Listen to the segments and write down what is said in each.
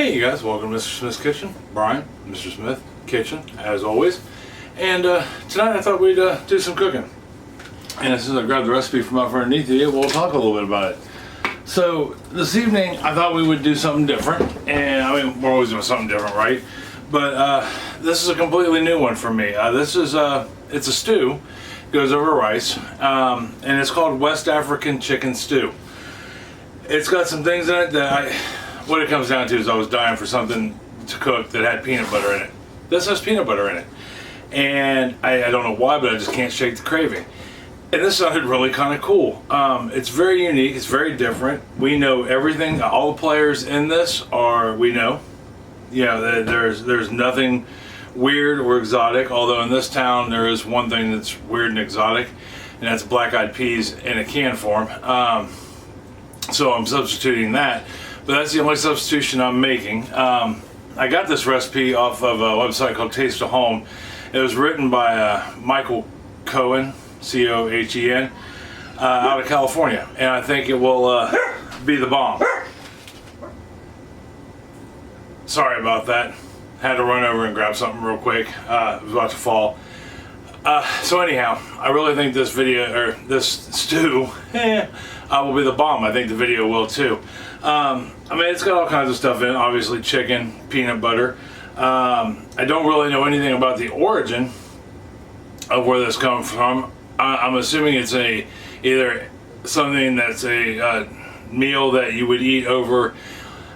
Hey you guys, welcome to Mr. Smith's Kitchen. Brian, Mr. Smith Kitchen, as always. And tonight I thought we'd do some cooking. And as soon as I grabbed the recipe from out from underneath you, we'll talk a little bit about it. So this evening I thought we would do something different. And I mean, we're always doing something different, right? But this is a completely new one for me. This is it's a stew, goes over rice, and it's called West African chicken stew. It's got some things in it that what it comes down to is I was dying for something to cook that had peanut butter in it. This has peanut butter in it. And I don't know why, but I just can't shake the craving. And this sounded really kind of cool. It's very unique, it's very different. We know everything, all the players in this we know. Yeah, there's nothing weird or exotic, although in this town there is one thing that's weird and exotic, and that's black-eyed peas in a can form. So I'm substituting that. But that's the only substitution I'm making. I got this recipe off of a website called Taste of Home. It was written by Michael Cohen, C-O-H-E-N, out of California. And I think it will be the bomb. Sorry about that. Had to run over and grab something real quick. It was about to fall. So anyhow, I really think this video, or this stew, will be the bomb. I think the video will too. I mean, it's got all kinds of stuff in it. Obviously chicken, peanut butter. I don't really know anything about the origin of where this comes from. I'm assuming it's either something that's a meal that you would eat over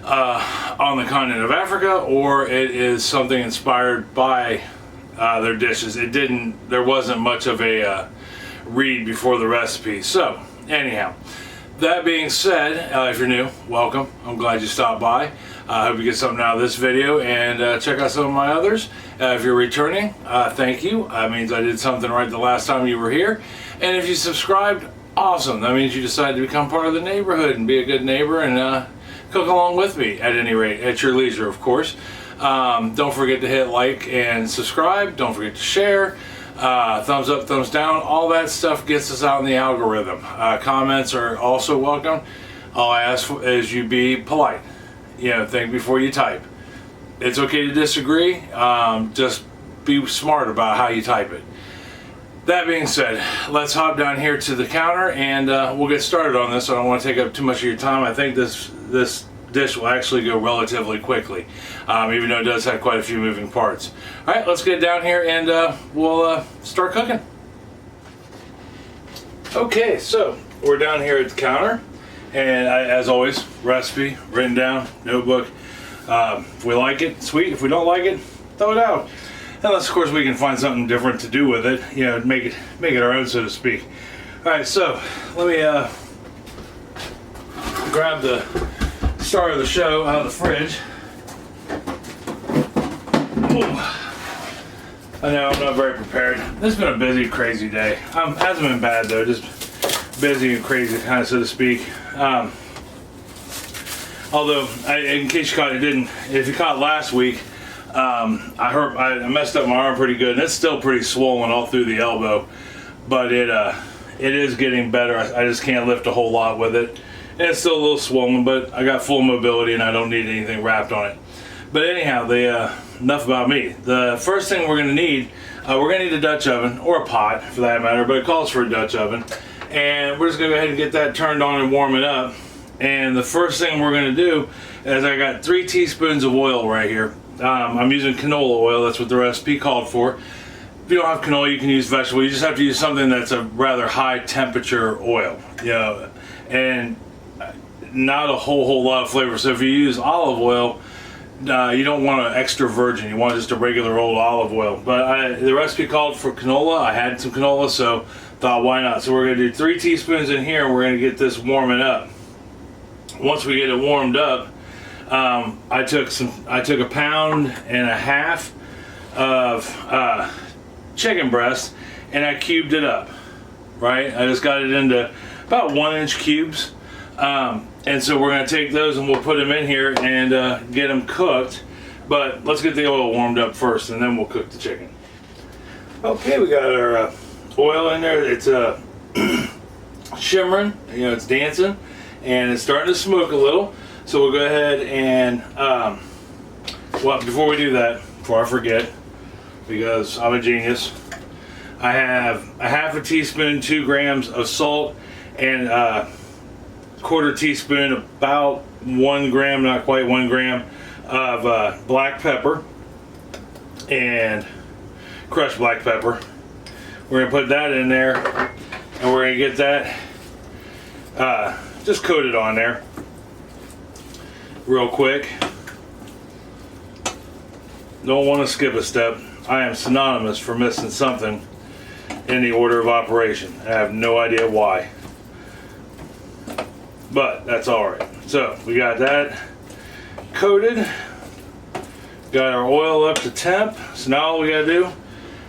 on the continent of Africa, or it is something inspired by their dishes. There wasn't much of a read before the recipe. So anyhow, that being said, if you're new, welcome. I'm glad you stopped by. I hope you get something out of this video, and check out some of my others. If you're returning, thank you. That means I did something right the last time you were here. And if you subscribed, awesome. That means you decided to become part of the neighborhood and be a good neighbor and cook along with me, at any rate, at your leisure, of course. Don't forget to hit like and subscribe. Don't forget to share. Thumbs up, thumbs down, all that stuff gets us out in the algorithm. Comments are also welcome. All I ask for is you be polite. Think before you type. It's okay to disagree, just be smart about how you type it. That being said, let's hop down here to the counter and we'll get started on this. I don't want to take up too much of your time. I think this dish will actually go relatively quickly, even though it does have quite a few moving parts. Alright, let's get down here and we'll start cooking. Okay, so we're down here at the counter, and as always, recipe written down, notebook. If we like it, sweet. If we don't like it, throw it out. Unless of course we can find something different to do with it, make it our own, so to speak. Alright, so let me grab the start of the show out of the fridge. Ooh. I know I'm not very prepared. This has been a busy, crazy day. Hasn't been bad though, just busy and crazy, kind of, so to speak. Although, in case you caught it, if you caught last week, I messed up my arm pretty good, and it's still pretty swollen all through the elbow. But it is getting better. I just can't lift a whole lot with it. And it's still a little swollen, but I got full mobility and I don't need anything wrapped on it. But anyhow, enough about me. The first thing we're going to need, a Dutch oven, or a pot for that matter, but it calls for a Dutch oven. And we're just going to go ahead and get that turned on and warm it up. And the first thing we're going to do is I got 3 teaspoons of oil right here. I'm using canola oil, that's what the recipe called for. If you don't have canola, you can use vegetable. You just have to use something that's a rather high temperature oil. And not a whole lot of flavor. So if you use olive oil, you don't want an extra virgin. You want just a regular old olive oil. But the recipe called for canola. I had some canola, so thought why not. So we're going to do 3 teaspoons in here, and we're going to get this warming up. Once we get it warmed up, I took 1.5 pounds of chicken breast, and I cubed it up. Right? I just got it into about 1-inch cubes. And so we're going to take those and we'll put them in here and get them cooked. But let's get the oil warmed up first, and then we'll cook the chicken. Okay, we got our oil in there. It's shimmering, it's dancing, and it's starting to smoke a little. So we'll go ahead and Well, before we do that, before I forget, because I'm a genius, I have a half a teaspoon, 2 grams of salt, and a quarter teaspoon, about 1 gram, not quite 1 gram, of black pepper and crushed black pepper. We're gonna put that in there, and we're gonna get that just coated on there real quick. Don't want to skip a step. I am synonymous for missing something in the order of operation. I have no idea why, but that's all right. So we got that coated, got our oil up to temp. So now all we gotta do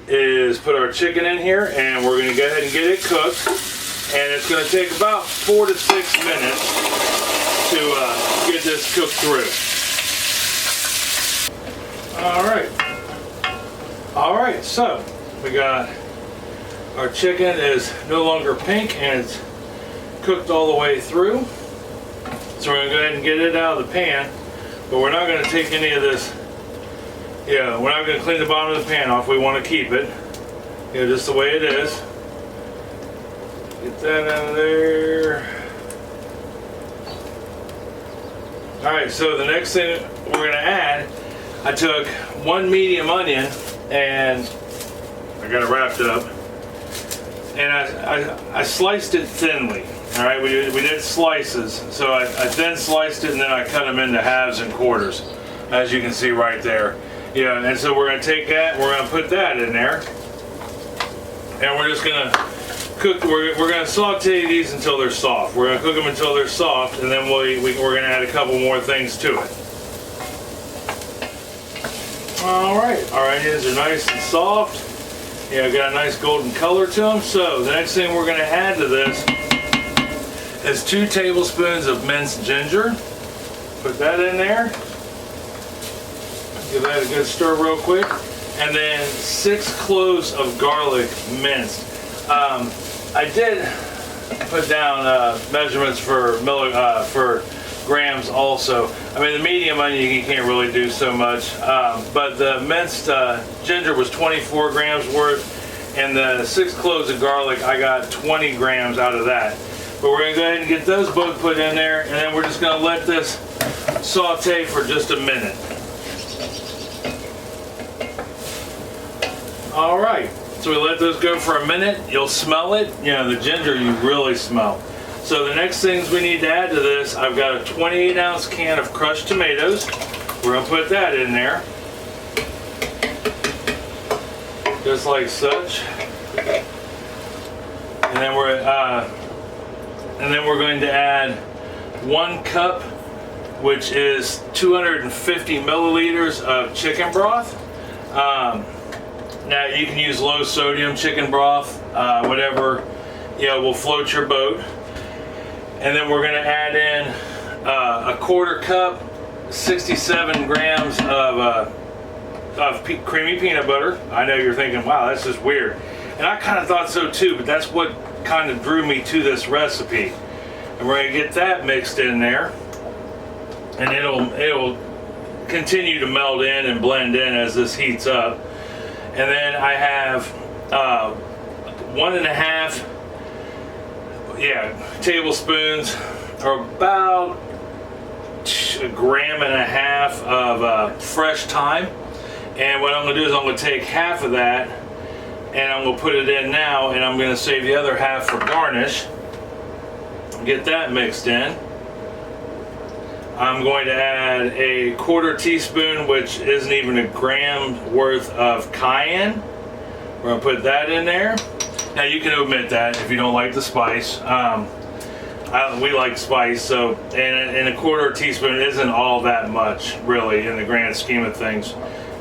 is put our chicken in here, and we're gonna go ahead and get it cooked. And it's gonna take about 4 to 6 minutes to get this cooked through. All right, so we got our chicken is no longer pink and it's cooked all the way through. So we're gonna go ahead and get it out of the pan, but we're not gonna take any of this. Yeah, we're not gonna clean the bottom of the pan off. We want to keep it, just the way it is. Get that out of there. All right, so the next thing we're gonna add, I took 1 medium onion and I got it wrapped up, and I sliced it thinly. All right, we did slices, so I thin sliced it, and then I cut them into halves and quarters, as you can see right there. Yeah, and so we're gonna take that, we're gonna put that in there, and we're just gonna cook. We're gonna saute these until they're soft. We're gonna cook them until they're soft, and then we're gonna add a couple more things to it. All right, our onions are nice and soft. Yeah, got a nice golden color to them. So the next thing we're gonna add to this is 2 tablespoons of minced ginger. Put that in there. Give that a good stir real quick. And then 6 cloves of garlic minced. I did put down measurements for grams also. I mean, the medium onion you can't really do so much, but the minced ginger was 24 grams worth, and the 6 cloves of garlic, I got 20 grams out of that. But we're gonna go ahead and get those both put in there, and then we're just gonna let this saute for just a minute. All right, so we let those go for a minute. You'll smell it. The ginger you really smell. So the next things we need to add to this, I've got a 28-ounce can of crushed tomatoes. We're gonna put that in there, just like such. And then we're going to add 1 cup, which is 250 milliliters of chicken broth. Now you can use low sodium chicken broth, whatever will float your boat. And then we're going to add in a 1/4 cup, 67 grams of creamy peanut butter. I know you're thinking, wow, that's just weird. And I kind of thought so too, but that's what kind of drew me to this recipe. And we're going to get that mixed in there. And it'll continue to meld in and blend in as this heats up. And then I have 1.5 tablespoons, or about 1.5 grams of fresh thyme. And what I'm going to do is I'm going to take half of that, and I'm going to put it in now, and I'm going to save the other half for garnish. Get that mixed in. I'm going to add a 1/4 teaspoon, which isn't even a gram worth, of cayenne. We're going to put that in there. Now you can omit that if you don't like the spice. We like spice, so and a 1/4 teaspoon isn't all that much really in the grand scheme of things.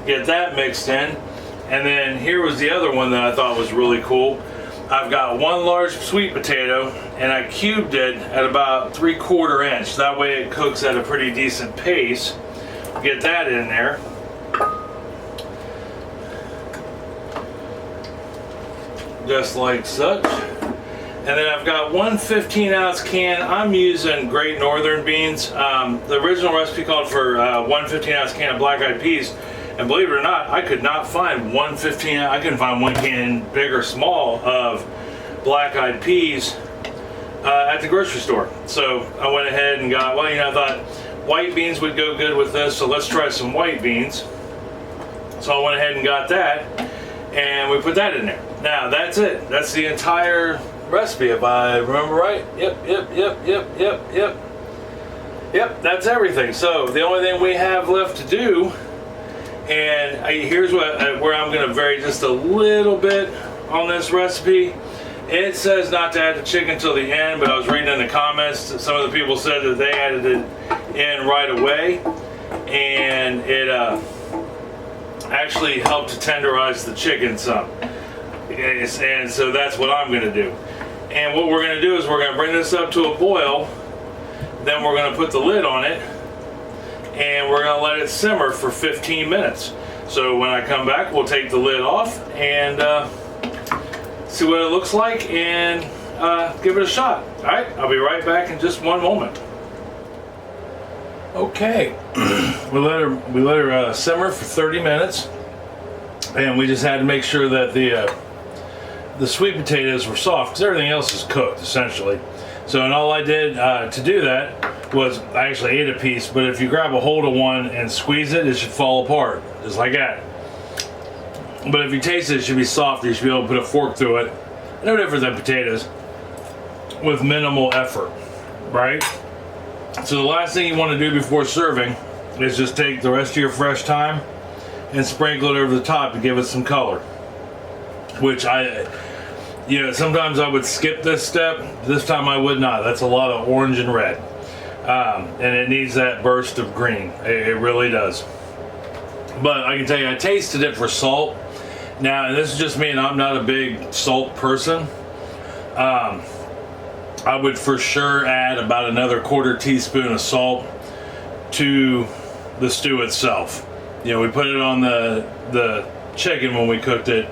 Get that mixed in, and then here was the other one that I thought was really cool. I've got 1 large sweet potato, and I cubed it at about 3/4 inch. That way it cooks at a pretty decent pace. Get that in there. Just like such. And then I've got one 15-ounce can. I'm using Great Northern beans. The original recipe called for one 15-ounce can of black-eyed peas. And believe it or not, I could not find one 15. I couldn't find one can, big or small, of black-eyed peas at the grocery store. So I went ahead and got, well, you know, I thought white beans would go good with this, so let's try some white beans. So I went ahead and got that, and we put that in there. Now that's it. That's the entire recipe, if I remember right. Yep, that's everything. So the only thing we have left to do, and here's where I'm going to vary just a little bit on this recipe. It says not to add the chicken till the end, but I was reading in the comments, some of the people said that they added it in right away, and it actually helped to tenderize the chicken some. And so that's what I'm going to do. And what we're going to do is we're going to bring this up to a boil, then we're going to put the lid on it, and we're going to let it simmer for 15 minutes. So when I come back, we'll take the lid off and see what it looks like and give it a shot. All right, I'll be right back in just one moment. Okay, we let her simmer for 30 minutes, and we just had to make sure that the sweet potatoes were soft because everything else is cooked essentially. So, and all I did to do that was I actually ate a piece, but if you grab a hold of one and squeeze it, it should fall apart, just like that. But if you taste it, it should be soft. You should be able to put a fork through it. No different than potatoes, with minimal effort, right? So the last thing you want to do before serving is just take the rest of your fresh thyme and sprinkle it over the top to give it some color. Which sometimes I would skip this step. This time I would not. That's a lot of orange and red. And it needs that burst of green. It really does. But I can tell you, I tasted it for salt. Now, and this is just me, and I'm not a big salt person. I would for sure add about another quarter teaspoon of salt to the stew itself. You know, we put it on the chicken when we cooked it,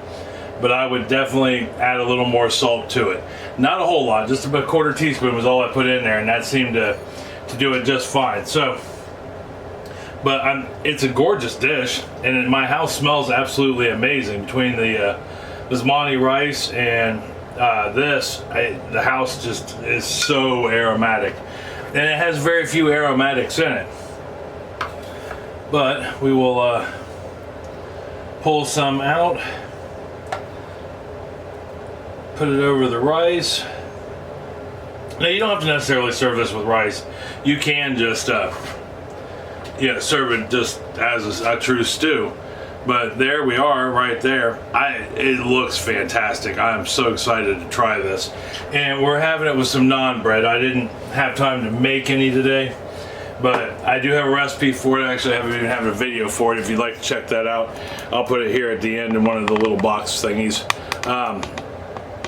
but I would definitely add a little more salt to it. Not a whole lot, just about a quarter teaspoon was all I put in there, and that seemed to do it just fine. So, but it's a gorgeous dish, and my house smells absolutely amazing. Between the basmati rice and the house just is so aromatic, and it has very few aromatics in it. But we will pull some out, put it over the rice. Now you don't have to necessarily serve this with rice. You can just serve it just as a true stew. But there we are, right there. It looks fantastic. I'm so excited to try this. And we're having it with some naan bread. I didn't have time to make any today, but I do have a recipe for it. Actually, I haven't even have a video for it. If you'd like to check that out, I'll put it here at the end in one of the little box thingies.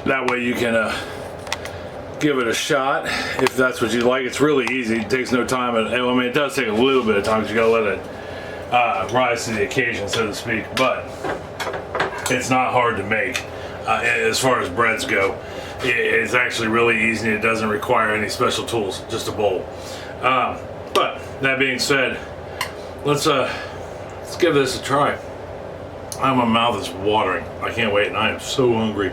That way you can give it a shot if that's what you like. It's really easy. It takes no time. I mean, it does take a little bit of time because you gotta let it rise to the occasion, so to speak. But it's not hard to make as far as breads go. It's actually really easy. It doesn't require any special tools, just a bowl. But that being said, let's give this a try. My mouth is watering. I can't wait, and I am so hungry.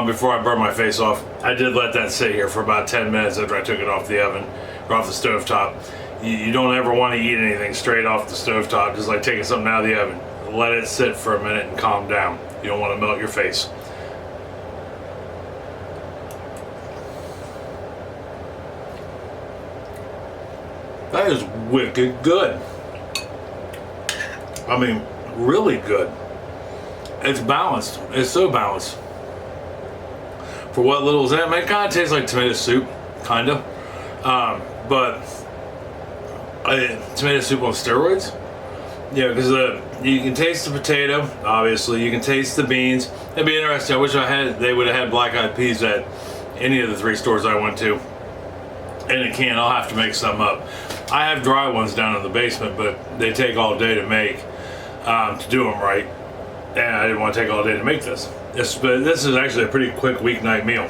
Before I burn my face off, I did let that sit here for about 10 minutes after I took it off the oven, or off the stovetop. You don't ever want to eat anything straight off the stovetop, just like taking something out of the oven. Let it sit for a minute and calm down. You don't want to melt your face. That is wicked good. I mean, really good. It's balanced. It's so balanced. For what little is in it, it kind of tastes like tomato soup, kind of. But tomato soup on steroids. Yeah, because you can taste the potato, obviously. You can taste the beans. It'd be interesting. I wish they would have had black-eyed peas at any of the 3 stores I went to. In a can. I'll have to make some up. I have dry ones down in the basement, but they take all day to make, to do them right. and I didn't want to take all day to make this. But this is actually a pretty quick weeknight meal.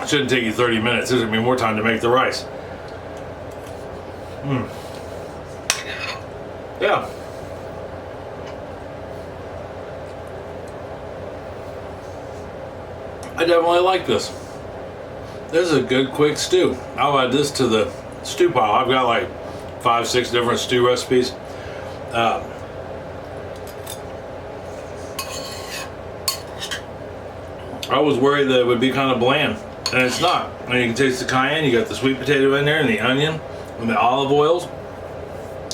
It shouldn't take you 30 minutes. There's gonna be more time to make the rice. Yeah. I definitely like this. This is a good quick stew. I'll add this to the stew pile. I've got like 5-6 different stew recipes. I was worried that it would be kind of bland, and it's not. I mean, you can taste the cayenne, you got the sweet potato in there, and the onion, and the olive oils,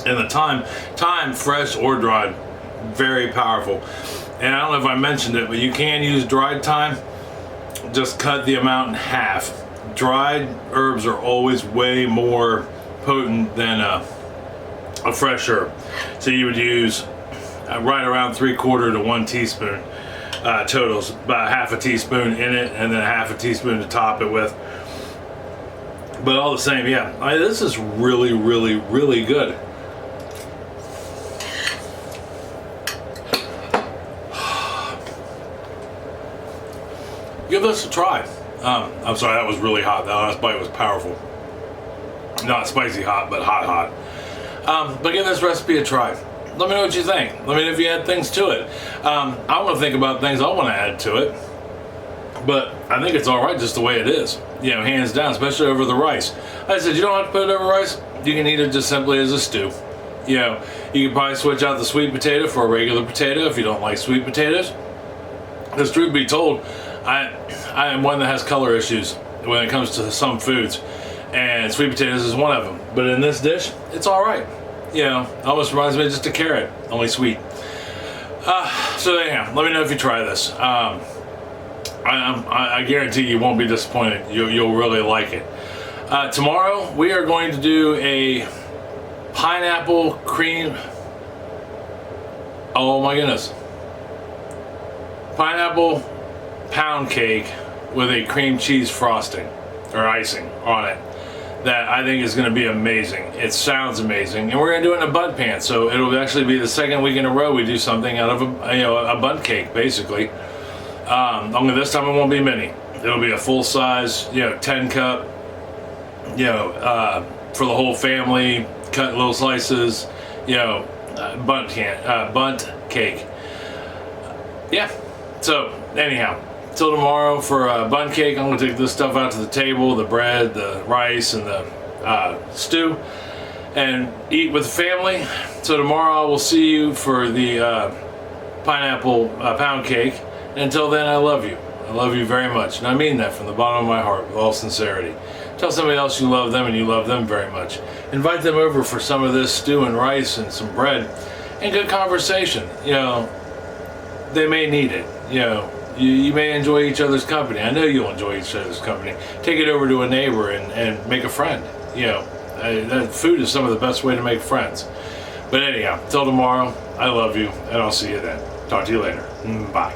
and the thyme. Thyme, fresh or dried, very powerful. And I don't know if I mentioned it, but you can use dried thyme. Just cut the amount in half. Dried herbs are always way more potent than a fresh herb. So you would use right around 3/4 to 1 teaspoon totals, about half a teaspoon in it, and then half a teaspoon to top it with. But all the same, yeah, this is really, really, really good. Give this a try. I'm sorry, that was really hot. That last bite was powerful. Not spicy hot, but hot. But give this recipe a try. Let me know what you think. Let me know if you add things to it. I want to think about things I want to add to it. But I think it's all right just the way it is. You know, hands down, especially over the rice. Like I said, you don't have to put it over rice. You can eat it just simply as a stew. You know, you can probably switch out the sweet potato for a regular potato if you don't like sweet potatoes. Because truth be told, I am one that has color issues when it comes to some foods, and sweet potatoes is one of them. But in this dish, it's all right. You know, almost reminds me of just a carrot, only sweet. So anyhow, let me know if you try this. I guarantee you won't be disappointed. You'll really like it. Tomorrow we are going to do a pineapple cream. Oh my goodness. Pineapple pound cake with a cream cheese frosting or icing on it that I think is going to be amazing. It sounds amazing, and we're going to do it in a bun pan, so it'll actually be the second week in a row we do something out of a bun cake, basically. Only this time it won't be mini. It'll be a full size, 10 cup, for the whole family, cut little slices, bunt cake. Yeah. So anyhow, till tomorrow for bun cake. I'm gonna take this stuff out to the table, the bread, the rice, and the stew, and eat with the family. So tomorrow I will see you for the pineapple pound cake. Until then, I love you. I love you very much, and I mean that from the bottom of my heart with all sincerity. Tell somebody else you love them and you love them very much. Invite them over for some of this stew and rice and some bread and good conversation. They may need it. You may enjoy each other's company. I know you'll enjoy each other's company. Take it over to a neighbor and make a friend. That food is some of the best way to make friends. But anyhow, till tomorrow, I love you, and I'll see you then. Talk to you later. Bye.